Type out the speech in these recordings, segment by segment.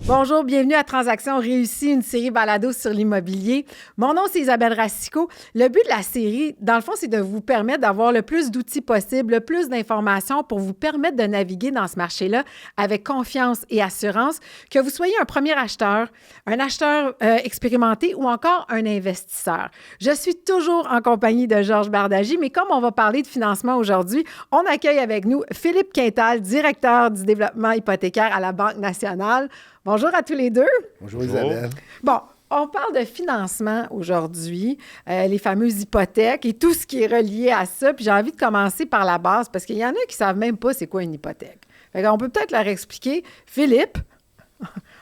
Bonjour, bienvenue à Transactions réussies, une série balado sur l'immobilier. Mon nom, c'est Isabelle Racicot. Le but de la série, dans le fond, c'est de vous permettre d'avoir le plus d'outils possible, le plus d'informations pour vous permettre de naviguer dans ce marché-là avec confiance et assurance, que vous soyez un premier acheteur, un acheteur expérimenté ou encore un investisseur. Je suis toujours en compagnie de Georges Bardagy, mais comme on va parler de financement aujourd'hui, on accueille avec nous Philippe Quintal, directeur du développement hypothécaire à la Banque nationale. Bonjour à tous les deux. Bonjour Isabelle. Bon, on parle de financement aujourd'hui, les fameuses hypothèques et tout ce qui est relié à ça. Puis j'ai envie de commencer par la base parce qu'il y en a qui ne savent même pas c'est quoi une hypothèque. On peut peut-être leur expliquer. Philippe,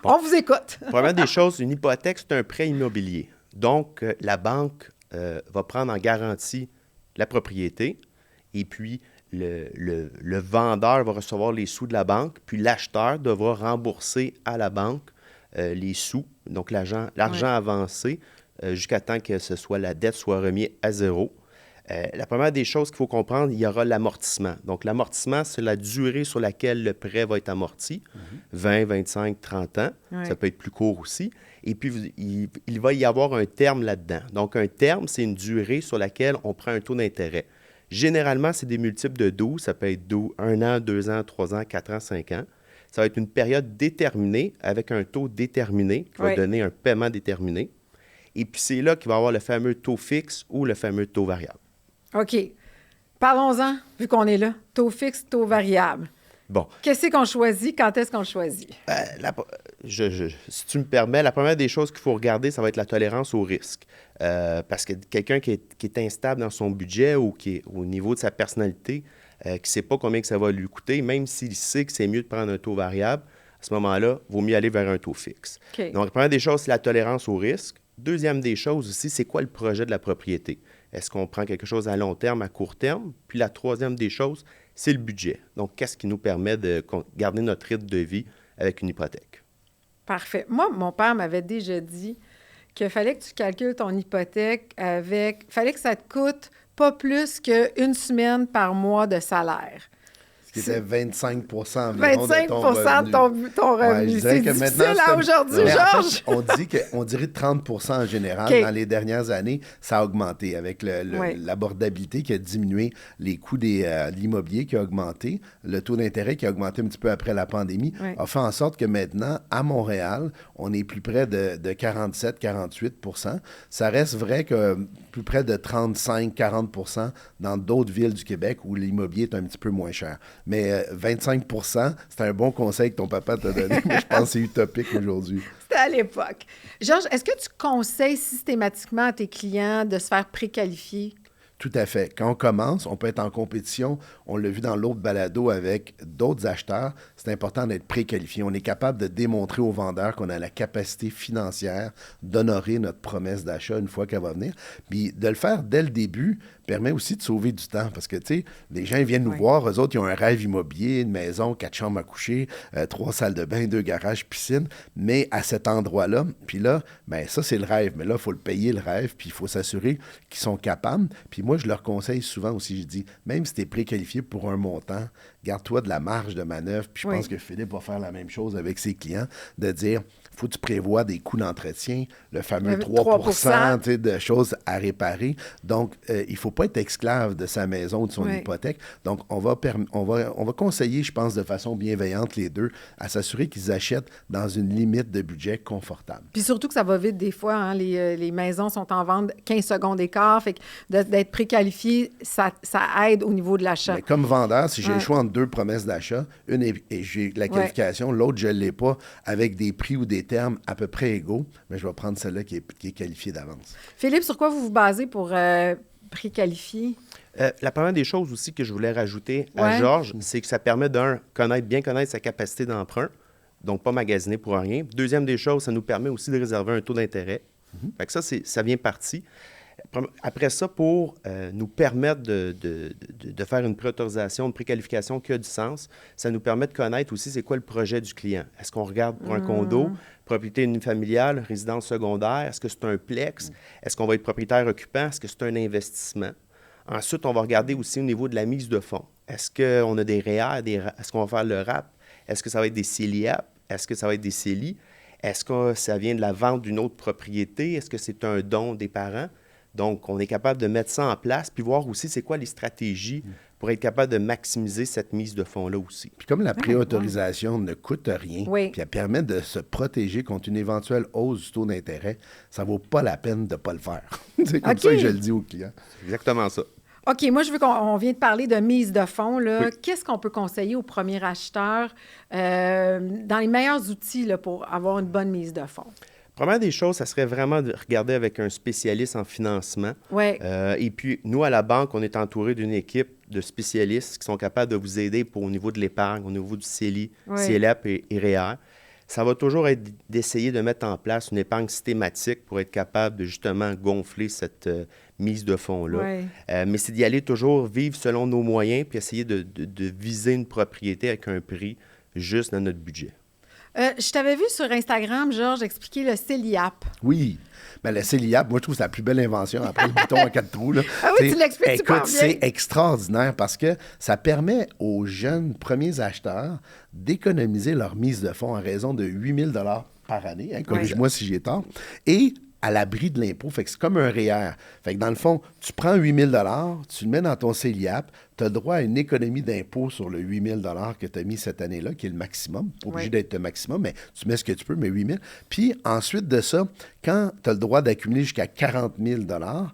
on vous écoute. Première des choses, une hypothèque, c'est un prêt immobilier. Donc, la banque va prendre en garantie la propriété et puis le vendeur va recevoir les sous de la banque, puis l'acheteur devra rembourser à la banque les sous, donc l'argent avancé, jusqu'à temps que la dette soit remise à zéro. La première des choses qu'il faut comprendre, il y aura l'amortissement. Donc, l'amortissement, c'est la durée sur laquelle le prêt va être amorti, 20, 25, 30 ans. Ouais. Ça peut être plus court aussi. Et puis, il va y avoir un terme là-dedans. Donc, un terme, c'est une durée sur laquelle on prend un taux d'intérêt. Généralement, c'est des multiples de 12. Ça peut être 1 an, 2 ans, 3 ans, 4 ans, 5 ans. Ça va être une période déterminée avec un taux déterminé qui va donner un paiement déterminé. Et puis, c'est là qu'il va y avoir le fameux taux fixe ou le fameux taux variable. OK. Parlons-en, vu qu'on est là. Taux fixe, taux variable. Bon. Qu'est-ce qu'on choisit? Quand est-ce qu'on le choisit? Si tu me permets, la première des choses qu'il faut regarder, ça va être la tolérance au risque. Parce que quelqu'un qui est instable dans son budget ou qui est au niveau de sa personnalité, qui ne sait pas combien que ça va lui coûter, même s'il sait que c'est mieux de prendre un taux variable, à ce moment-là, il vaut mieux aller vers un taux fixe. Okay. Donc, la première des choses, c'est la tolérance au risque. Deuxième des choses aussi, c'est quoi le projet de la propriété? Est-ce qu'on prend quelque chose à long terme, à court terme? Puis la troisième des choses, c'est le budget. Donc, qu'est-ce qui nous permet de garder notre rythme de vie avec une hypothèque? Parfait. Moi, mon père m'avait déjà dit qu'il fallait que tu calcules ton hypothèque fallait que ça te coûte pas plus qu'une semaine par mois de salaire. Ce qui était 25 environ 25 de ton revenu. Ouais, c'est difficile à aujourd'hui, Georges. En fait, on dirait 30 en général. Okay. Dans les dernières années, ça a augmenté avec l'abordabilité qui a diminué, les coûts de l'immobilier qui a augmenté, le taux d'intérêt qui a augmenté un petit peu après la pandémie, a fait en sorte que maintenant, à Montréal, on est plus près de 47-48 % Ça reste vrai que plus près de 35-40 % dans d'autres villes du Québec où l'immobilier est un petit peu moins cher. Mais 25 c'est un bon conseil que ton papa t'a donné, mais je pense que c'est utopique aujourd'hui. C'était à l'époque. Georges, est-ce que tu conseilles systématiquement à tes clients de se faire préqualifier? Tout à fait. Quand on commence, on peut être en compétition. On l'a vu dans l'autre balado avec d'autres acheteurs. C'est important d'être préqualifié. On est capable de démontrer aux vendeurs qu'on a la capacité financière d'honorer notre promesse d'achat une fois qu'elle va venir. Puis de le faire dès le début permet aussi de sauver du temps parce que, tu sais, les gens viennent nous voir. Eux autres, ils ont un rêve immobilier, une maison, 4 chambres à coucher, 3 salles de bain, 2 garages, piscine. Mais à cet endroit-là, puis là, bien, ça, c'est le rêve. Mais là, il faut le payer, le rêve, puis il faut s'assurer qu'ils sont capables. Puis moi, je leur conseille souvent aussi, je dis, même si tu es préqualifié pour un montant, garde-toi de la marge de manœuvre. Puis je pense que Philippe va faire la même chose avec ses clients, de dire, il faut que tu prévois des coûts d'entretien, le fameux 3% de choses à réparer. Donc, il ne faut pas être esclave de sa maison ou de son hypothèque. Donc, on va conseiller, je pense, de façon bienveillante les deux, à s'assurer qu'ils achètent dans une limite de budget confortable. Puis surtout que ça va vite des fois. Hein, les maisons sont en vente 15 secondes d'écart. Fait que d'être préqualifié, ça aide au niveau de l'achat. Mais comme vendeur, si j'ai le choix entre deux promesses d'achat, une et j'ai la qualification, l'autre, je ne l'ai pas, avec des prix ou des termes à peu près égaux, mais je vais prendre celle-là qui est qualifiée d'avance. Philippe, sur quoi vous vous basez pour préqualifier? La première des choses aussi que je voulais rajouter à Georges, c'est que ça permet bien connaître sa capacité d'emprunt, donc pas magasiner pour rien. Deuxième des choses, ça nous permet aussi de réserver un taux d'intérêt. Fait que ça vient partie. Après ça, pour nous permettre de faire une préautorisation, une préqualification qui a du sens, ça nous permet de connaître aussi c'est quoi le projet du client. Est-ce qu'on regarde pour un condo, propriété unifamiliale, résidence secondaire? Est-ce que c'est un plex? Est-ce qu'on va être propriétaire occupant? Est-ce que c'est un investissement? Ensuite, on va regarder aussi au niveau de la mise de fonds. Est-ce qu'on a des REER? Est-ce qu'on va faire le RAP? Est-ce que ça va être des CELIAP? Est-ce que ça va être des CELI? Est-ce que ça vient de la vente d'une autre propriété? Est-ce que c'est un don des parents? Donc, on est capable de mettre ça en place, puis voir aussi c'est quoi les stratégies pour être capable de maximiser cette mise de fonds-là aussi. Puis comme la préautorisation ne coûte rien, Oui. puis elle permet de se protéger contre une éventuelle hausse du taux d'intérêt, ça vaut pas la peine de ne pas le faire. C'est comme ça que je le dis aux clients. C'est exactement ça. OK, moi, je veux on vient de parler de mise de fonds. Là. Oui. Qu'est-ce qu'on peut conseiller aux premiers acheteurs dans les meilleurs outils là, pour avoir une bonne mise de fonds? Première des choses, ça serait vraiment de regarder avec un spécialiste en financement. Ouais. Et puis, nous, à la banque, on est entouré d'une équipe de spécialistes qui sont capables de vous aider au niveau de l'épargne, au niveau du CELI, CELEP et REER. Ça va toujours être d'essayer de mettre en place une épargne systématique pour être capable de justement gonfler cette mise de fonds-là. Ouais. Mais c'est d'y aller toujours vivre selon nos moyens puis essayer de viser une propriété avec un prix juste dans notre budget. Je t'avais vu sur Instagram, Georges, expliquer le CELIAP. Oui. Bien, le CELIAP, moi, je trouve que c'est la plus belle invention après le bouton à 4 trous. Là. Ah oui, tu l'expliques super bien. Écoute, c'est extraordinaire parce que ça permet aux jeunes premiers acheteurs d'économiser leur mise de fonds à raison de 8 000 $ par année. Hein, corrige-moi si j'ai tort. Et à l'abri de l'impôt. Fait que c'est comme un REER. Fait que dans le fond, tu prends 8 000 $, tu le mets dans ton CELIAP, tu as droit à une économie d'impôt sur le 8 000 $ que tu as mis cette année-là, qui est le maximum. Pas obligé d'être le maximum, mais tu mets ce que tu peux, mais 8 000. Puis ensuite de ça, quand tu as le droit d'accumuler jusqu'à 40 000 $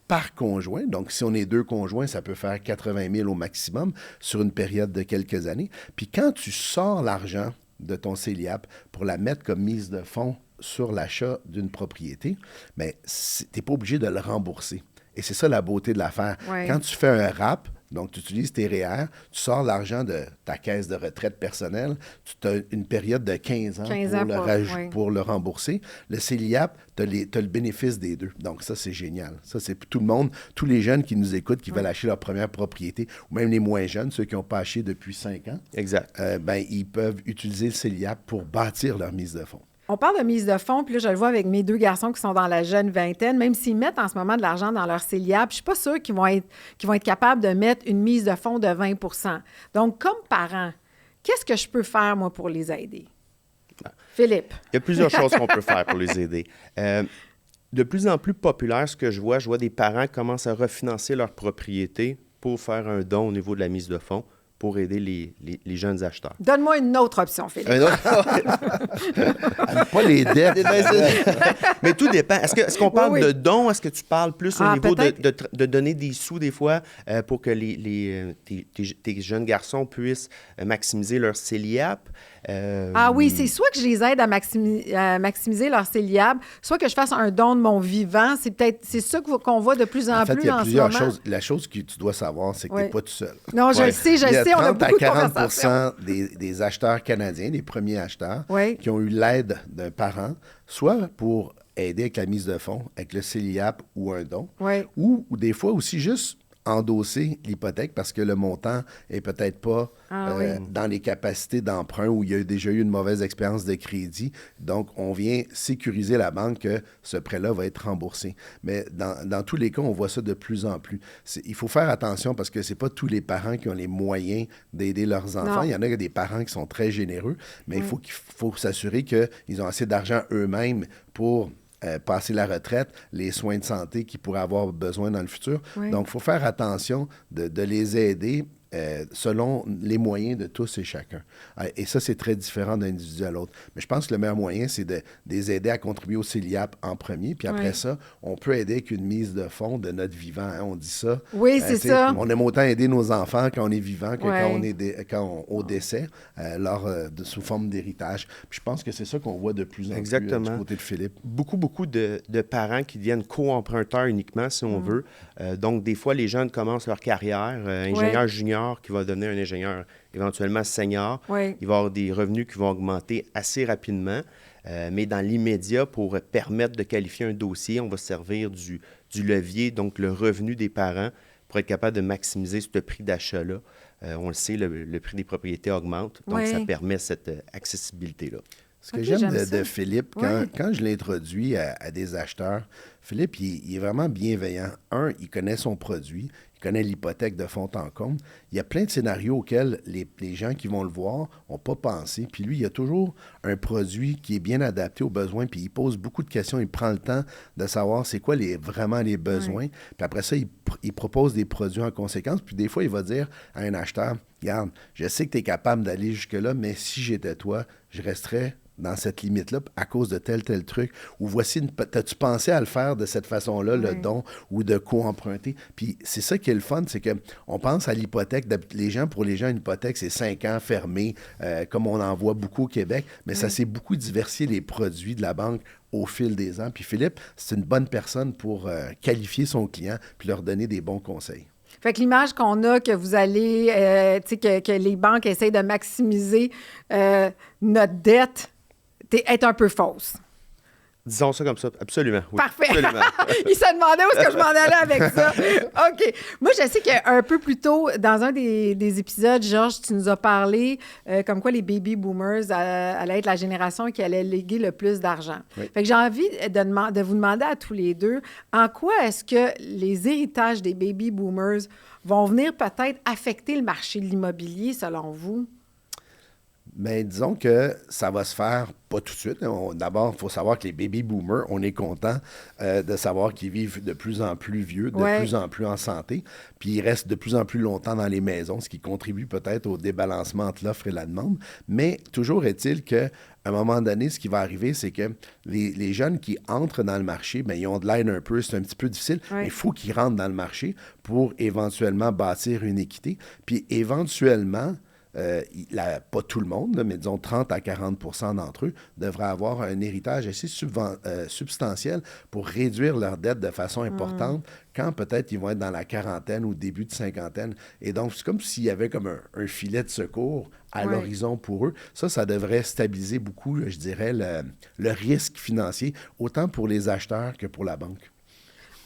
par conjoint, donc si on est 2 conjoints, ça peut faire 80 000 au maximum sur une période de quelques années. Puis quand tu sors l'argent de ton CELIAP pour la mettre comme mise de fonds sur l'achat d'une propriété, mais tu n'es pas obligé de le rembourser. Et c'est ça la beauté de l'affaire. Ouais. Quand tu fais un RAP, donc tu utilises tes REER, tu sors l'argent de ta caisse de retraite personnelle, tu as une période de 15 ans pour le rembourser. Le CELIAP, tu as le bénéfice des deux. Donc ça, c'est génial. Ça, c'est pour tout le monde, tous les jeunes qui nous écoutent, qui veulent acheter leur première propriété, ou même les moins jeunes, ceux qui n'ont pas acheté depuis 5 ans. Exact. Ils peuvent utiliser le CELIAP pour bâtir leur mise de fonds. On parle de mise de fonds, puis là, je le vois avec mes 2 garçons qui sont dans la jeune vingtaine, même s'ils mettent en ce moment de l'argent dans leur CELIAP, je ne suis pas sûre qu'ils vont être capables de mettre une mise de fonds de 20 %. Donc, comme parent, qu'est-ce que je peux faire, moi, pour les aider? Philippe. Il y a plusieurs choses qu'on peut faire pour les aider. De plus en plus populaire, ce que je vois des parents qui commencent à refinancer leur propriété pour faire un don au niveau de la mise de fonds, pour aider les jeunes acheteurs. Donne-moi une autre option, Philippe. Pas les dettes. Mais tout dépend. Est-ce qu'on parle de dons? Est-ce que tu parles plus au niveau de donner des sous des fois pour que tes jeunes garçons puissent maximiser leur CELIAP? Oui, c'est soit que je les aide à maximiser leur CELIAP, soit que je fasse un don de mon vivant. C'est ça qu'on voit de plus en plus en ce moment. Il y a plusieurs choses. La chose que tu dois savoir, c'est que tu n'es pas tout seul. Non, je le sais, on a beaucoup de 40 des acheteurs canadiens, des premiers acheteurs, qui ont eu l'aide d'un parent, soit pour aider avec la mise de fonds, avec le CELIAP ou un don, ou des fois aussi juste endosser l'hypothèque parce que le montant est peut-être pas dans les capacités d'emprunt où il y a déjà eu une mauvaise expérience de crédit. Donc, on vient sécuriser la banque que ce prêt-là va être remboursé. Mais dans tous les cas, on voit ça de plus en plus. Il faut faire attention parce que c'est pas tous les parents qui ont les moyens d'aider leurs enfants. Il y en a des parents qui sont très généreux, mais il faut s'assurer qu'ils ont assez d'argent eux-mêmes pour passer la retraite, les soins de santé qu'ils pourraient avoir besoin dans le futur. Donc, il faut faire attention de les aider selon les moyens de tous et chacun. Et ça, c'est très différent d'un individu à l'autre. Mais je pense que le meilleur moyen, c'est de les aider à contribuer au CELIAP en premier. Puis après ça, on peut aider avec une mise de fonds de notre vivant. Hein, on dit ça. Oui, c'est ça. On aime autant aider nos enfants quand on est vivant que quand on au décès, sous forme d'héritage. Puis je pense que c'est ça qu'on voit de plus en plus du côté de Philippe. Beaucoup de parents qui deviennent co-emprunteurs uniquement, si on veut. Donc, des fois, les jeunes commencent leur carrière, ingénieur junior, qui va devenir un ingénieur éventuellement senior. Il va y avoir des revenus qui vont augmenter assez rapidement. Mais dans l'immédiat, pour permettre de qualifier un dossier, on va se servir du levier, donc le revenu des parents, pour être capable de maximiser ce prix d'achat-là. On le sait, le prix des propriétés augmente, donc ça permet cette accessibilité-là. Ce que j'aime de Philippe, quand je l'introduis à des acheteurs, Philippe, il est vraiment bienveillant. Il connaît son produit, il connaît l'hypothèque de fond en comble. Il y a plein de scénarios auxquels les gens qui vont le voir n'ont pas pensé. Puis lui, il y a toujours un produit qui est bien adapté aux besoins, puis il pose beaucoup de questions. Il prend le temps de savoir c'est quoi vraiment les besoins. Puis après ça, il propose des produits en conséquence. Puis des fois, il va dire à un acheteur, regarde, je sais que tu es capable d'aller jusque-là, mais si j'étais toi, je resterais dans cette limite-là à cause de tel truc. Ou voici, t'as-tu pensé à le faire de cette façon-là, le don, ou de co-emprunter? Puis c'est ça qui est le fun, c'est qu'on pense à l'hypothèque. Pour les gens, une hypothèque, c'est 5 ans fermé, comme on en voit beaucoup au Québec, mais ça s'est beaucoup diversifié les produits de la banque au fil des ans. Puis Philippe, c'est une bonne personne pour qualifier son client puis leur donner des bons conseils. Fait que l'image qu'on a, que vous allez, que les banques essayent de maximiser notre dette, est un peu fausse. Disons ça comme ça, absolument. Oui, parfait. Absolument. Il se demandait où est-ce que je m'en allais avec ça. OK. Moi, je sais qu'un peu plus tôt, dans un des épisodes, Georges, tu nous as parlé comme quoi les baby boomers allaient être la génération qui allait léguer le plus d'argent. Oui. Fait que j'ai envie de vous demander à tous les deux, en quoi est-ce que les héritages des baby boomers vont venir peut-être affecter le marché de l'immobilier, selon vous? Bien, disons que ça va se faire pas tout de suite. D'abord, il faut savoir que les baby boomers, on est content de savoir qu'ils vivent de plus en plus vieux, de plus en plus en santé, puis ils restent de plus en plus longtemps dans les maisons, ce qui contribue peut-être au débalancement entre l'offre et la demande. Mais toujours est-il qu'à un moment donné, ce qui va arriver, c'est que les jeunes qui entrent dans le marché, bien, ils ont de l'aide un peu, c'est un petit peu difficile, mais il faut qu'ils rentrent dans le marché pour éventuellement bâtir une équité. Puis éventuellement, pas tout le monde, mais disons 30 à 40 % d'entre eux devraient avoir un héritage assez substantiel pour réduire leur dette de façon importante quand peut-être ils vont être dans la quarantaine ou début de cinquantaine. Et donc, c'est comme s'il y avait comme un filet de secours à l'horizon pour eux. Ça devrait stabiliser beaucoup, je dirais, le risque financier, autant pour les acheteurs que pour la banque.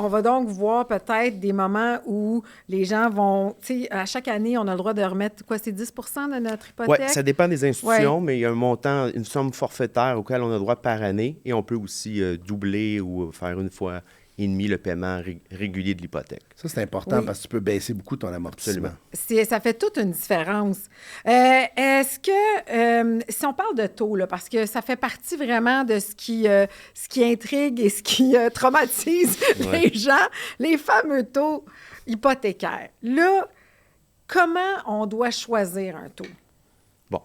On va donc voir peut-être des moments où les gens vont... Tu sais, à chaque année, on a le droit de remettre, c'est 10 % de notre hypothèque? Oui, ça dépend des institutions, mais il y a un montant, une somme forfaitaire auquel on a droit par année et on peut aussi doubler ou faire une fois et demi le paiement régulier de l'hypothèque. Ça, c'est important parce que tu peux baisser beaucoup ton amortissement. Ça fait toute une différence. Est-ce que, si on parle de taux, là, parce que ça fait partie vraiment de ce qui intrigue et ce qui traumatise les gens, les fameux taux hypothécaires. Là, comment on doit choisir un taux? Bon.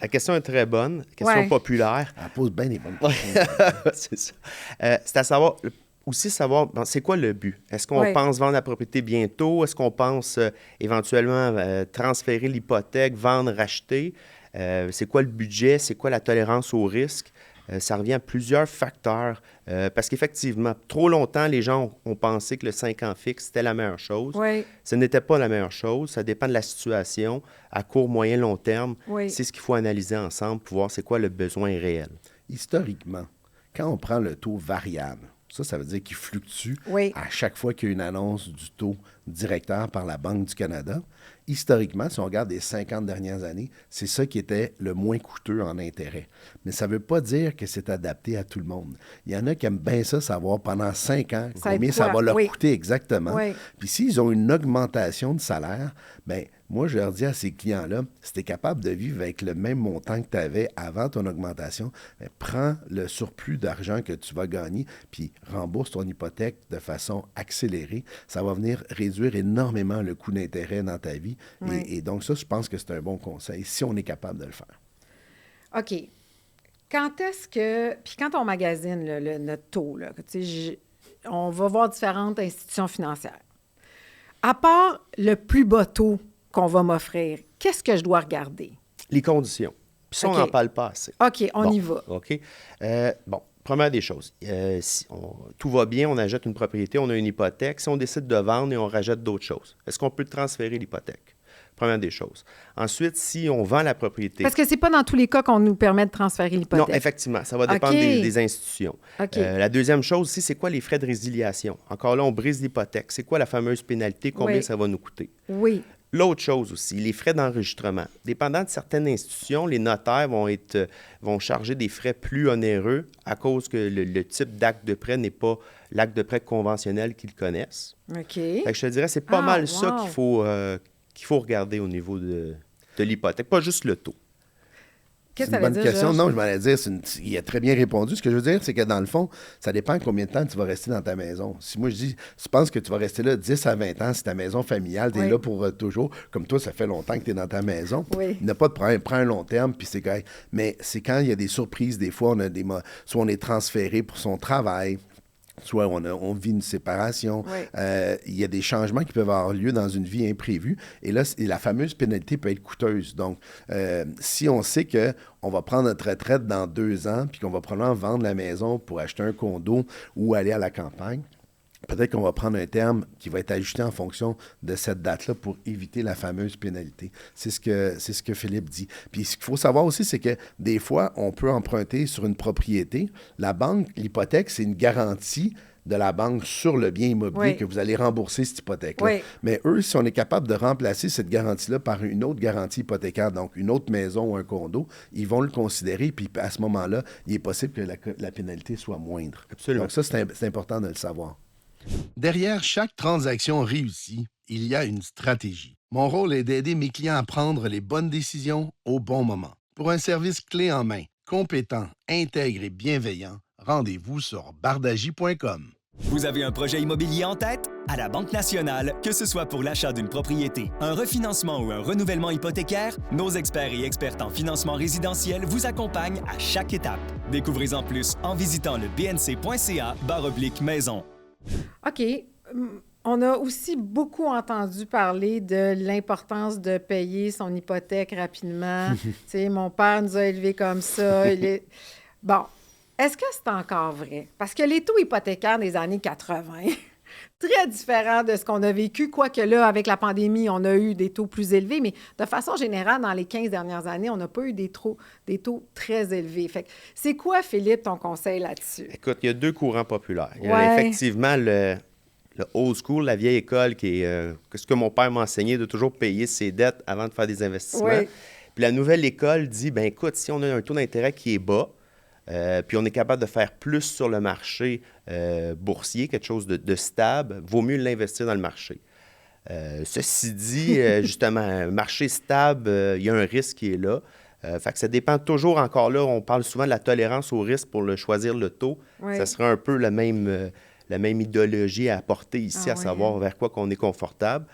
La question est très bonne, question populaire. Elle pose bien des bonnes questions. C'est ça. C'est à savoir... Aussi savoir, c'est quoi le but? Est-ce qu'on pense vendre la propriété bientôt? Est-ce qu'on pense éventuellement transférer l'hypothèque, vendre, racheter? C'est quoi le budget? C'est quoi la tolérance au risque? Ça revient à plusieurs facteurs. Parce qu'effectivement, trop longtemps, les gens ont pensé que le 5 ans fixe, c'était la meilleure chose. Oui. Ce n'était pas la meilleure chose. Ça dépend de la situation. À court, moyen, long terme, c'est ce qu'il faut analyser ensemble pour voir c'est quoi le besoin réel. Historiquement, quand on prend le taux variable, ça veut dire qu'il fluctue à chaque fois qu'il y a une annonce du taux directeur par la Banque du Canada. Historiquement, si on regarde les 50 dernières années, c'est ça qui était le moins coûteux en intérêt. Mais ça ne veut pas dire que c'est adapté à tout le monde. Il y en a qui aiment bien ça, savoir pendant 5 ans combien ça va leur coûter exactement. Oui. Puis s'ils ont une augmentation de salaire, bien, moi, je leur dis à ces clients-là, si tu es capable de vivre avec le même montant que tu avais avant ton augmentation, bien, prends le surplus d'argent que tu vas gagner, puis rembourse ton hypothèque de façon accélérée. Ça va venir réduire énormément le coût d'intérêt dans ta vie. Oui. Et donc ça, je pense que c'est un bon conseil, si on est capable de le faire. OK. Quand est-ce que... Puis quand on magasine notre taux, là, on va voir différentes institutions financières. À part le plus bas taux qu'on va m'offrir, qu'est-ce que je dois regarder? Les conditions. Puis ça, on n'en parle pas assez. OK, on y va. OK. Première des choses, tout va bien, on achète une propriété, on a une hypothèque. Si on décide de vendre et on rajoute d'autres choses, est-ce qu'on peut transférer l'hypothèque? Première des choses. Ensuite, si on vend la propriété... Parce que c'est pas dans tous les cas qu'on nous permet de transférer l'hypothèque. Non, effectivement. Ça va dépendre des institutions. La deuxième chose aussi, c'est quoi les frais de résiliation? Encore là, on brise l'hypothèque. C'est quoi la fameuse pénalité? Combien ça va nous coûter? Oui. L'autre chose aussi, les frais d'enregistrement. Dépendant de certaines institutions, les notaires vont charger des frais plus onéreux à cause que le type d'acte de prêt n'est pas l'acte de prêt conventionnel qu'ils connaissent. OK. Fait que je te dirais, c'est pas mal ça qu'il faut regarder au niveau de l'hypothèque, pas juste le taux. Qu'est-ce C'est que ça une veut bonne dire, question. Georges? Non, je m'allais dire, il a très bien répondu. Ce que je veux dire, c'est que dans le fond, ça dépend combien de temps tu vas rester dans ta maison. Si moi, je dis, tu penses que tu vas rester là 10 à 20 ans, c'est ta maison familiale, tu es Oui. là pour toujours. Comme toi, ça fait longtemps que tu es dans ta maison. Oui. Il n'y a pas de problème. Prends un long terme, puis c'est correct. Mais c'est quand il y a des surprises. Des fois, soit on est transféré pour son travail, soit on vit une séparation. Oui. Il y a des changements qui peuvent avoir lieu dans une vie imprévue. Et là, la fameuse pénalité peut être coûteuse. Donc, si on sait qu'on va prendre notre retraite dans 2 ans, puis qu'on va probablement vendre la maison pour acheter un condo ou aller à la campagne, peut-être qu'on va prendre un terme qui va être ajusté en fonction de cette date-là pour éviter la fameuse pénalité. C'est ce que Philippe dit. Puis ce qu'il faut savoir aussi, c'est que des fois, on peut emprunter sur une propriété. La banque, l'hypothèque, c'est une garantie de la banque sur le bien immobilier Oui. que vous allez rembourser cette hypothèque-là. Oui. Mais eux, si on est capable de remplacer cette garantie-là par une autre garantie hypothécaire, donc une autre maison ou un condo, ils vont le considérer, puis à ce moment-là, il est possible que la pénalité soit moindre. Absolument. Donc ça, c'est important de le savoir. Derrière chaque transaction réussie, il y a une stratégie. Mon rôle est d'aider mes clients à prendre les bonnes décisions au bon moment. Pour un service clé en main, compétent, intègre et bienveillant, rendez-vous sur bardagie.com. Vous avez un projet immobilier en tête? À la Banque nationale, que ce soit pour l'achat d'une propriété, un refinancement ou un renouvellement hypothécaire, nos experts et expertes en financement résidentiel vous accompagnent à chaque étape. Découvrez-en plus en visitant le bnc.ca/maison. OK. On a aussi beaucoup entendu parler de l'importance de payer son hypothèque rapidement. Tu sais, mon père nous a élevés comme ça. Bon, est-ce que c'est encore vrai? Parce que les taux hypothécaires des années 80, très différents de ce qu'on a vécu, quoique là, avec la pandémie, on a eu des taux plus élevés, mais de façon générale, dans les 15 dernières années, on n'a pas eu des taux très élevés. Fait que c'est quoi, Philippe, ton conseil là-dessus? Écoute, il y a 2 courants populaires. Il y a Ouais. effectivement le old school, la vieille école, qui est ce que mon père m'a enseigné, de toujours payer ses dettes avant de faire des investissements. Oui. Puis la nouvelle école dit, ben écoute, si on a un taux d'intérêt qui est bas, puis on est capable de faire plus sur le marché boursier, quelque chose de stable, vaut mieux l'investir dans le marché. Ceci dit, justement, un marché stable, il y a un risque qui est là. Fait que ça dépend toujours, encore là, on parle souvent de la tolérance au risque pour choisir le taux. Oui. Ça sera un peu la même idéologie à apporter ici, Ah à oui, savoir hein? vers quoi qu'on est confortable.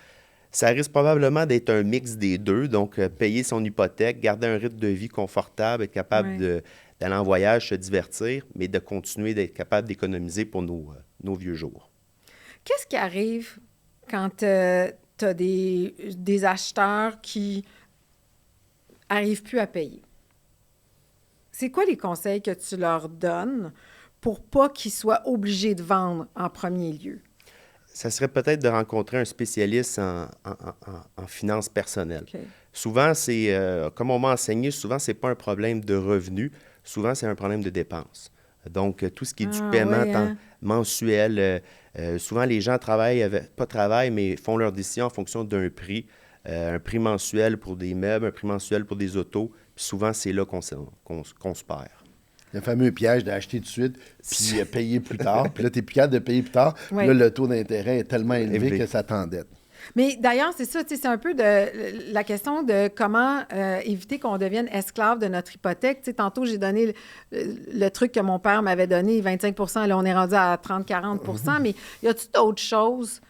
Ça risque probablement d'être un mix des deux, donc payer son hypothèque, garder un rythme de vie confortable, être capable Oui. d'aller en voyage, se divertir, mais de continuer d'être capable d'économiser pour nos vieux jours. Qu'est-ce qui arrive quand tu as des acheteurs qui n'arrivent plus à payer? C'est quoi les conseils que tu leur donnes pour pas qu'ils soient obligés de vendre en premier lieu? Ça serait peut-être de rencontrer un spécialiste en finances personnelles. OK. Souvent, comme on m'a enseigné, souvent, ce n'est pas un problème de revenus, souvent, c'est un problème de dépenses. Donc, tout ce qui est du paiement oui, hein? mensuel, souvent, les gens travaillent, mais font leurs décisions en fonction d'un prix, un prix mensuel pour des meubles, un prix mensuel pour des autos, puis souvent, c'est là qu'on se perd. Le fameux piège d'acheter tout de suite, puis payer plus tard. Puis là, tu es plus capable de payer plus tard. Puis Oui. là, le taux d'intérêt est tellement élevé Élevé. que ça t'endette. Mais d'ailleurs, c'est ça, tu sais, c'est un peu de la question de comment éviter qu'on devienne esclave de notre hypothèque. Tu sais, tantôt, j'ai donné le truc que mon père m'avait donné, 25 là, on est rendu à 30-40 mais y a-tu d'autres choses,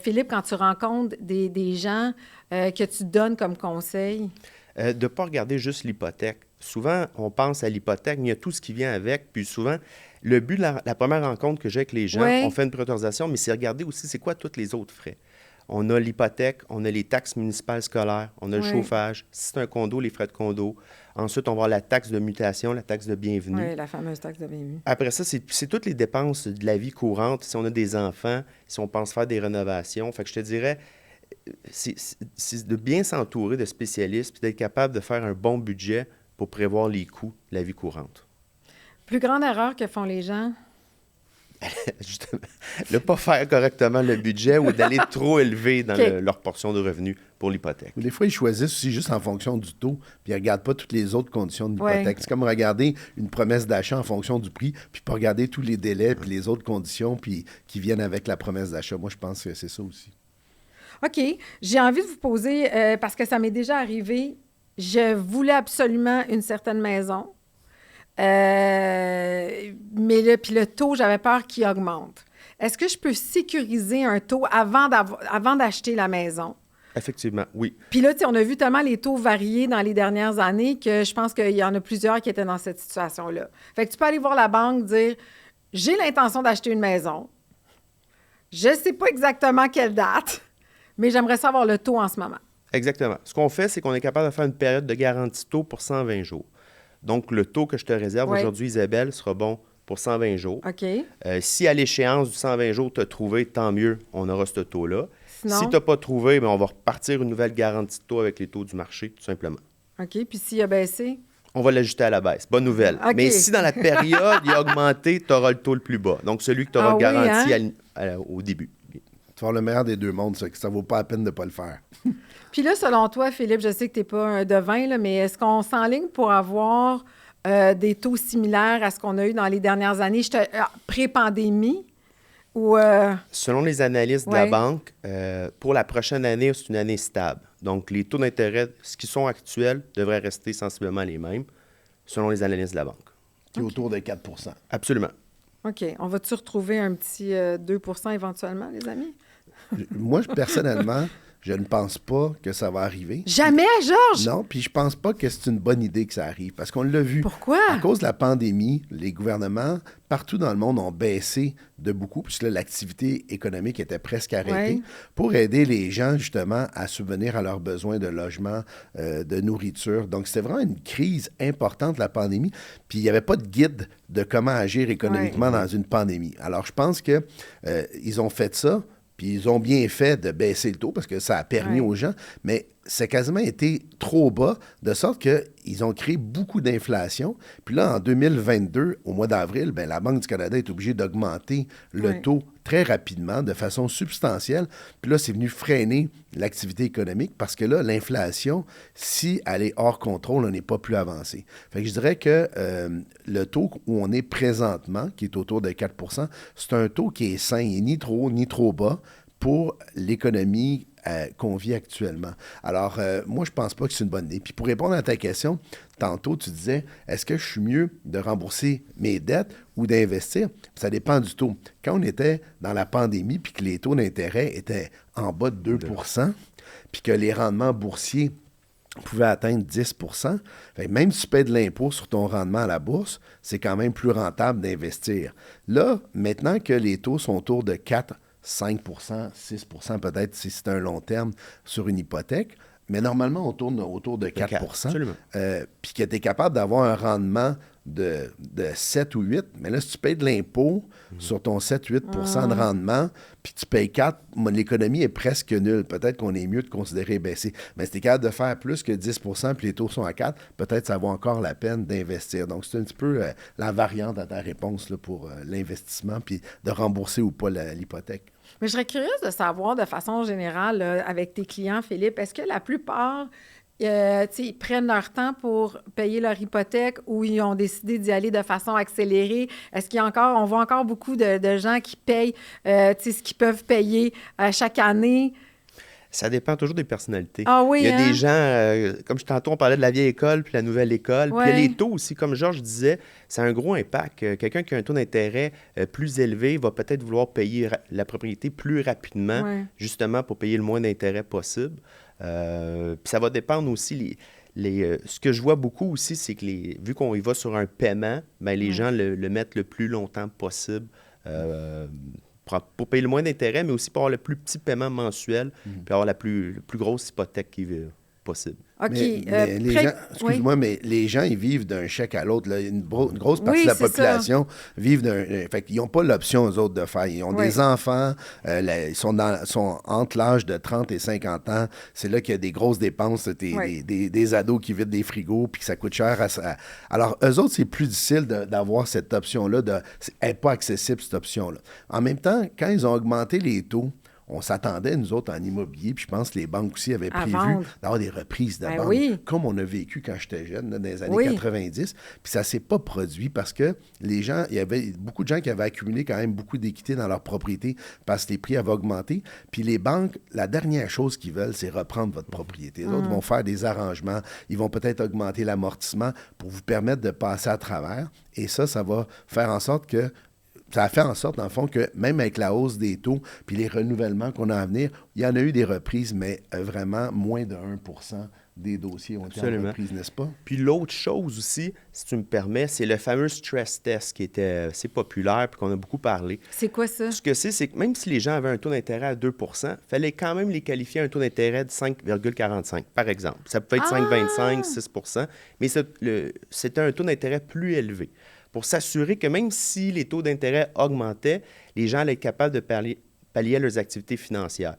Philippe, quand tu rencontres des gens que tu donnes comme conseil? De ne pas regarder juste l'hypothèque. Souvent, on pense à l'hypothèque, mais il y a tout ce qui vient avec. Puis souvent, le but de la première rencontre que j'ai avec les gens, Ouais. on fait une préautorisation, mais c'est regarder aussi c'est quoi tous les autres frais. On a l'hypothèque, on a les taxes municipales scolaires, on a le Ouais. chauffage. Si c'est un condo, les frais de condo. Ensuite, on va avoir la taxe de mutation, la taxe de bienvenue. Oui, la fameuse taxe de bienvenue. Après ça, c'est toutes les dépenses de la vie courante. Si on a des enfants, si on pense faire des rénovations. Fait que je te dirais, c'est de bien s'entourer de spécialistes puis d'être capable de faire un bon budget pour prévoir les coûts de la vie courante. Plus grande erreur que font les gens? Justement, ne pas faire correctement le budget ou d'aller trop élevé dans leur portion de revenus pour l'hypothèque. Des fois, ils choisissent aussi juste en fonction du taux, puis ils ne regardent pas toutes les autres conditions de l'hypothèque. Ouais. C'est comme regarder une promesse d'achat en fonction du prix, puis pas regarder tous les délais, puis les autres conditions puis qui viennent avec la promesse d'achat. Moi, je pense que c'est ça aussi. OK. J'ai envie de vous poser, parce que ça m'est déjà arrivé, je voulais absolument une certaine maison, mais puis le taux, j'avais peur qu'il augmente. Est-ce que je peux sécuriser un taux avant d'acheter la maison? Effectivement, oui. Puis là, tu sais, on a vu tellement les taux varier dans les dernières années que je pense qu'il y en a plusieurs qui étaient dans cette situation-là. Fait que tu peux aller voir la banque, dire « J'ai l'intention d'acheter une maison. Je ne sais pas exactement quelle date, mais j'aimerais savoir le taux en ce moment. » Exactement. Ce qu'on fait, c'est qu'on est capable de faire une période de garantie taux pour 120 jours. Donc, le taux que je te réserve aujourd'hui, Isabelle, sera bon pour 120 jours. OK. Si à l'échéance du 120 jours, tu as trouvé, tant mieux, on aura ce taux-là. Sinon? Si tu n'as pas trouvé, bien, on va repartir une nouvelle garantie de taux avec les taux du marché, tout simplement. OK. Puis s'il a baissé? On va l'ajuster à la baisse. Bonne nouvelle. OK. Mais si dans la période, il a augmenté, tu auras le taux le plus bas. Donc, celui que tu auras garanti au début. Tu vas avoir le meilleur des deux mondes, ça ne vaut pas la peine de ne pas le faire. Puis là, selon toi, Philippe, je sais que tu n'es pas un devin, là, mais est-ce qu'on s'enligne pour avoir des taux similaires à ce qu'on a eu dans les dernières années, pré-pandémie? Ou, Selon les analyses de la banque, pour la prochaine année, c'est une année stable. Donc, les taux d'intérêt, ce qui sont actuels, devraient rester sensiblement les mêmes, selon les analyses de la banque. Qui est autour de 4 Absolument. OK. On va-tu retrouver un petit 2 éventuellement, les amis? Moi, personnellement, je ne pense pas que ça va arriver. Jamais, Georges? Non, puis je pense pas que c'est une bonne idée que ça arrive, parce qu'on l'a vu. Pourquoi? À cause de la pandémie, les gouvernements, partout dans le monde, ont baissé de beaucoup, puisque là, l'activité économique était presque arrêtée, pour aider les gens, justement, à subvenir à leurs besoins de logement, de nourriture. Donc, c'était vraiment une crise importante, la pandémie, puis il n'y avait pas de guide de comment agir économiquement dans une pandémie. Alors, je pense que ils ont fait ça, puis ils ont bien fait de baisser le taux parce que ça a permis aux gens, mais ça a quasiment été trop bas, de sorte qu'ils ont créé beaucoup d'inflation. Puis là, en 2022, au mois d'avril, bien, la Banque du Canada est obligée d'augmenter le taux très rapidement, de façon substantielle. Puis là, c'est venu freiner l'activité économique parce que là, l'inflation, si elle est hors contrôle, on n'est pas plus avancé. Fait que je dirais que le taux où on est présentement, qui est autour de 4 %, c'est un taux qui est sain et ni trop haut ni trop bas pour l'économie qu'on vit actuellement. Alors, moi, je pense pas que c'est une bonne idée. Puis pour répondre à ta question, tantôt, tu disais, est-ce que je suis mieux de rembourser mes dettes ou d'investir? Ça dépend du taux. Quand on était dans la pandémie puis que les taux d'intérêt étaient en bas de 2 % puis que les rendements boursiers pouvaient atteindre 10 %, même si tu paies de l'impôt sur ton rendement à la bourse, c'est quand même plus rentable d'investir. Là, maintenant que les taux sont autour de 4 5 6 peut-être si c'est un long terme sur une hypothèque, mais normalement, on tourne autour de 4 puis que tu es capable d'avoir un rendement de 7 ou 8, mais là, si tu payes de l'impôt sur ton 7-8 de rendement, puis tu payes 4, l'économie est presque nulle. Peut-être qu'on est mieux de considérer baisser. Mais si tu es capable de faire plus que 10 puis les taux sont à 4, peut-être ça vaut encore la peine d'investir. Donc, c'est un petit peu la variante à ta réponse là, pour l'investissement, puis de rembourser ou pas l'hypothèque. Mais je serais curieuse de savoir, de façon générale, là, avec tes clients, Philippe, est-ce que la plupart, ils prennent leur temps pour payer leur hypothèque ou ils ont décidé d'y aller de façon accélérée? Est-ce on voit encore beaucoup de gens qui payent ce qu'ils peuvent payer chaque année? Ça dépend toujours des personnalités. Ah oui, il y a des gens, comme tantôt, on parlait de la vieille école puis la nouvelle école. Puis il y a les taux aussi, comme Georges disait, c'est un gros impact. Quelqu'un qui a un taux d'intérêt plus élevé va peut-être vouloir payer la propriété plus rapidement, justement pour payer le moins d'intérêt possible. Puis ça va dépendre aussi. Ce que je vois beaucoup aussi, c'est que vu qu'on y va sur un paiement, bien, les gens le mettent le plus longtemps possible. Pour payer le moins d'intérêt, mais aussi pour avoir le plus petit paiement mensuel, puis avoir la plus grosse hypothèque qu'ils veulent. possible. OK. Mais les gens, excuse-moi, mais les gens, ils vivent d'un chèque à l'autre. Là. Une grosse partie de la population vivent d'un... Fait qu'ils n'ont pas l'option, eux autres, de faire. Ils ont des enfants, ils sont entre l'âge de 30 et 50 ans. C'est là qu'il y a des grosses dépenses, des ados qui vident des frigos, puis que ça coûte cher. Alors, eux autres, c'est plus difficile d'avoir cette option-là. Elle n'est pas accessible, cette option-là. En même temps, quand ils ont augmenté les taux, on s'attendait, nous autres, en immobilier, puis je pense que les banques aussi avaient prévu d'avoir des reprises de banque, comme on a vécu quand j'étais jeune, là, dans les années 90. Puis ça ne s'est pas produit parce que les gens, il y avait beaucoup de gens qui avaient accumulé quand même beaucoup d'équité dans leur propriété parce que les prix avaient augmenté. Puis les banques, la dernière chose qu'ils veulent, c'est reprendre votre propriété. Les autres vont faire des arrangements, ils vont peut-être augmenter l'amortissement pour vous permettre de passer à travers. Et ça va faire en sorte que ça a fait en sorte, dans le fond, que même avec la hausse des taux puis les renouvellements qu'on a à venir, il y en a eu des reprises, mais vraiment moins de 1% des dossiers ont été en reprise, n'est-ce pas? Puis l'autre chose aussi, si tu me permets, c'est le fameux stress test qui était assez populaire puis qu'on a beaucoup parlé. C'est quoi ça? Ce que c'est que même si les gens avaient un taux d'intérêt à 2 il fallait quand même les qualifier à un taux d'intérêt de 5,45, par exemple. Ça pouvait être 5,25, 6 mais c'était un taux d'intérêt plus élevé, pour s'assurer que même si les taux d'intérêt augmentaient, les gens allaient être capables de pallier à leurs activités financières.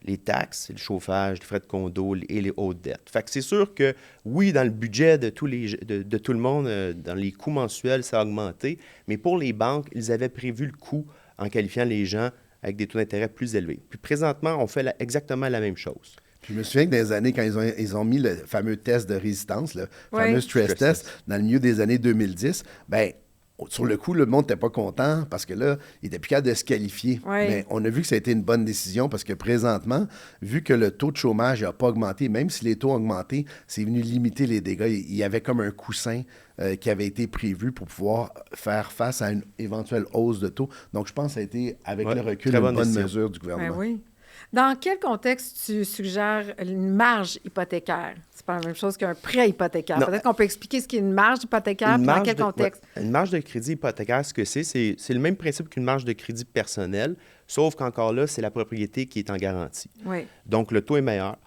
Les taxes, le chauffage, les frais de condo et les hautes dettes. Fait que c'est sûr que, oui, dans le budget de tout le monde, dans les coûts mensuels, ça a augmenté, mais pour les banques, ils avaient prévu le coût en qualifiant les gens avec des taux d'intérêt plus élevés. Puis présentement, on fait exactement la même chose. Puis je me souviens que dans les années, quand ils ont mis le fameux test de résistance, le fameux stress test, dans le milieu des années 2010, bien, sur le coup, le monde n'était pas content parce que là, il était plus capable de se qualifier. Mais on a vu que ça a été une bonne décision parce que présentement, vu que le taux de chômage n'a pas augmenté, même si les taux ont augmenté, c'est venu limiter les dégâts. Il y avait comme un coussin qui avait été prévu pour pouvoir faire face à une éventuelle hausse de taux. Donc, je pense que ça a été, avec le recul, une bonne mesure du gouvernement. Oui. Dans quel contexte tu suggères une marge hypothécaire? C'est pas la même chose qu'un prêt hypothécaire. Peut-être qu'on peut expliquer ce qu'est une marge hypothécaire, dans quel contexte? Une marge de crédit hypothécaire, ce que c'est le même principe qu'une marge de crédit personnel, sauf qu'encore là, c'est la propriété qui est en garantie. Donc, le taux est meilleur.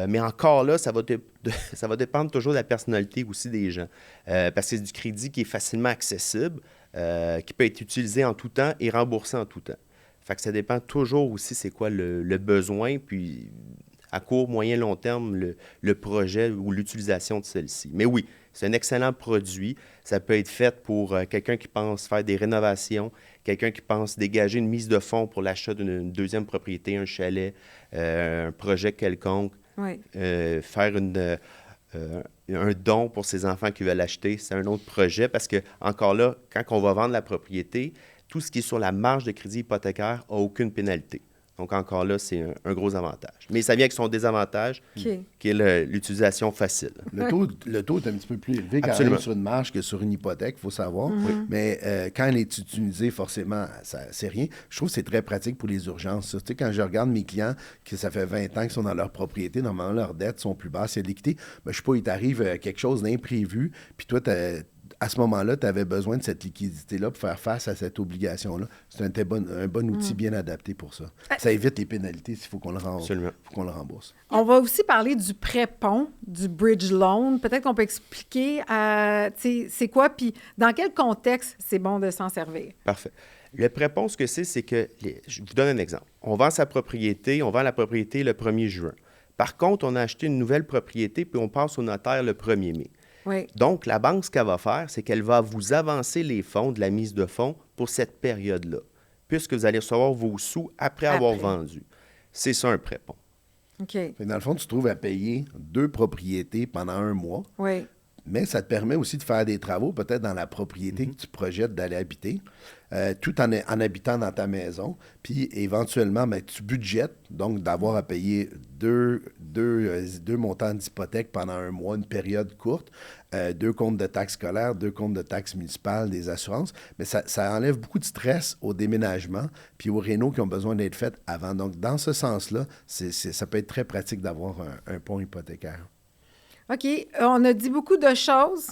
Mais encore là, ça va dépendre toujours de la personnalité aussi des gens. Parce que c'est du crédit qui est facilement accessible, qui peut être utilisé en tout temps et remboursé en tout temps. Fait que ça dépend toujours aussi c'est quoi le besoin, puis à court, moyen, long terme, le projet ou l'utilisation de celle-ci. Mais oui, c'est un excellent produit. Ça peut être fait pour quelqu'un qui pense faire des rénovations, quelqu'un qui pense dégager une mise de fonds pour l'achat d'une deuxième propriété, un chalet, un projet quelconque, faire un don pour ses enfants qui veulent l'acheter. C'est un autre projet parce que, encore là, quand on va vendre la propriété, tout ce qui est sur la marge de crédit hypothécaire n'a aucune pénalité. Donc, encore là, c'est un gros avantage. Mais ça vient avec son désavantage, qui est l'utilisation facile. Le taux est un petit peu plus élevé quand même sur une marge que sur une hypothèque, il faut savoir. Mais quand elle est utilisée, forcément, c'est rien. Je trouve que c'est très pratique pour les urgences. Tu sais, quand je regarde mes clients, que ça fait 20 ans qu'ils sont dans leur propriété, normalement, leurs dettes sont plus basses, il y a de l'équité. Ben, je sais pas, il t'arrive quelque chose d'imprévu, puis toi, à ce moment-là, tu avais besoin de cette liquidité-là pour faire face à cette obligation-là. C'est un bon outil bien adapté pour ça. Ça évite les pénalités s'il faut qu'on le rembourse. On va aussi parler du prêt-pont, du bridge loan. Peut-être qu'on peut expliquer c'est quoi, puis dans quel contexte c'est bon de s'en servir. Parfait. Le prêt-pont, ce que c'est que, je vous donne un exemple. On vend la propriété le 1er juin. Par contre, on a acheté une nouvelle propriété, puis on passe au notaire le 1er mai. Donc, la banque, ce qu'elle va faire, c'est qu'elle va vous avancer les fonds de la mise de fonds pour cette période-là, puisque vous allez recevoir vos sous après avoir vendu. C'est ça, un prêt-pont. OK. Dans le fond, tu te trouves à payer 2 propriétés pendant 1 mois. Mais ça te permet aussi de faire des travaux, peut-être dans la propriété que tu projettes d'aller habiter, tout en habitant dans ta maison. Puis éventuellement, tu budgètes, donc d'avoir à payer deux montants d'hypothèque pendant 1 mois, une période courte, 2 comptes de taxes scolaires, 2 comptes de taxes municipales, des assurances. Mais ça enlève beaucoup de stress au déménagement puis aux rénaux qui ont besoin d'être faits avant. Donc, dans ce sens-là, ça peut être très pratique d'avoir un pont hypothécaire. OK. On a dit beaucoup de choses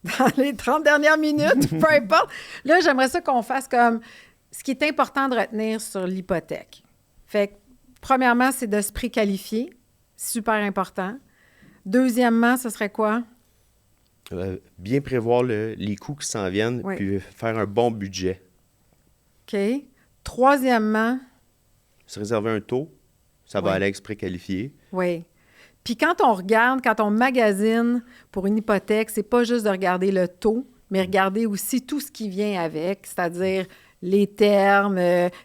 dans les 30 dernières minutes, peu importe. Là, j'aimerais ça qu'on fasse comme ce qui est important de retenir sur l'hypothèque. Fait que, premièrement, c'est de se préqualifier. Super important. Deuxièmement, ce serait quoi? Bien prévoir les coûts qui s'en viennent, Oui. puis faire un bon budget. OK. Troisièmement, Se réserver un taux, ça va Oui. à l'ex préqualifié. oui. Puis quand on regarde, quand on magasine pour une hypothèque, c'est pas juste de regarder le taux, mais regarder aussi tout ce qui vient avec, c'est-à-dire les termes,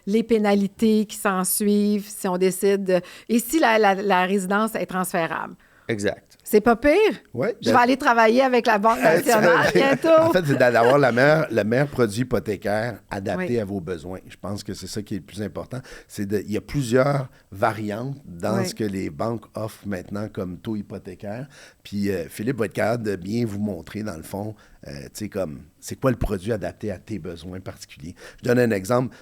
les pénalités qui s'en suivent, si on décide et si la résidence est transférable. Exact. C'est pas pire? Oui. Je vais aller travailler avec la Banque nationale bientôt. En fait, c'est d'avoir le meilleur produit hypothécaire adapté Oui. à vos besoins. Je pense que c'est ça qui est le plus important. Il y a plusieurs variantes dans Oui. ce que les banques offrent maintenant comme taux hypothécaire. Puis Philippe va être capable de bien vous montrer, dans le fond, tu sais, comme c'est quoi le produit adapté à tes besoins particuliers. Je donne un exemple.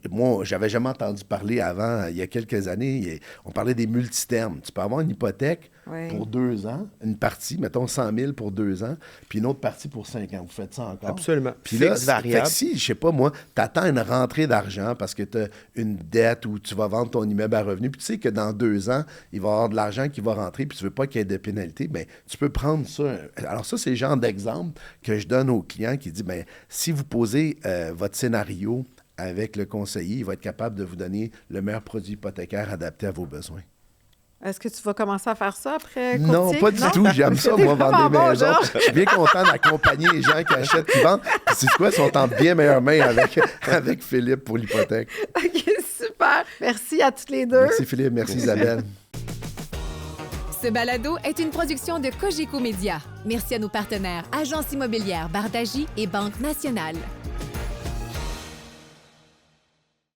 Moi, j'avais jamais entendu parler avant, il y a quelques années, on parlait des multitermes. Tu peux avoir une hypothèque Oui. pour 2 ans, une partie, mettons 100 000 pour 2 ans, puis une autre partie pour 5 ans. Vous faites ça encore? Absolument. Puis Fixe, là, variable. fait que si, je sais pas moi, tu attends une rentrée d'argent parce que tu as une dette ou tu vas vendre ton immeuble à revenu, puis tu sais que dans 2 ans, il va y avoir de l'argent qui va rentrer, puis tu veux pas qu'il y ait de pénalité, bien, tu peux prendre ça. Alors ça, c'est le genre d'exemple que je donne aux clients qui dit, bien, si vous posez votre scénario avec le conseiller, il va être capable de vous donner le meilleur produit hypothécaire adapté à vos besoins. Est-ce que tu vas commencer à faire ça après Non, courtier? pas du tout. J'aime ça, moi, T'es vendre des vraiment bon, maisons. Georges. Je suis bien content d'accompagner les gens qui achètent, qui vendent. Puis c'est quoi? Ils sont en bien meilleure main avec Philippe pour l'hypothèque. OK, super. Merci à toutes les deux. Merci Philippe, merci Isabelle. Ce balado est une production de Cogeco Média. Merci à nos partenaires Agence immobilière Bardagie et Banque nationale.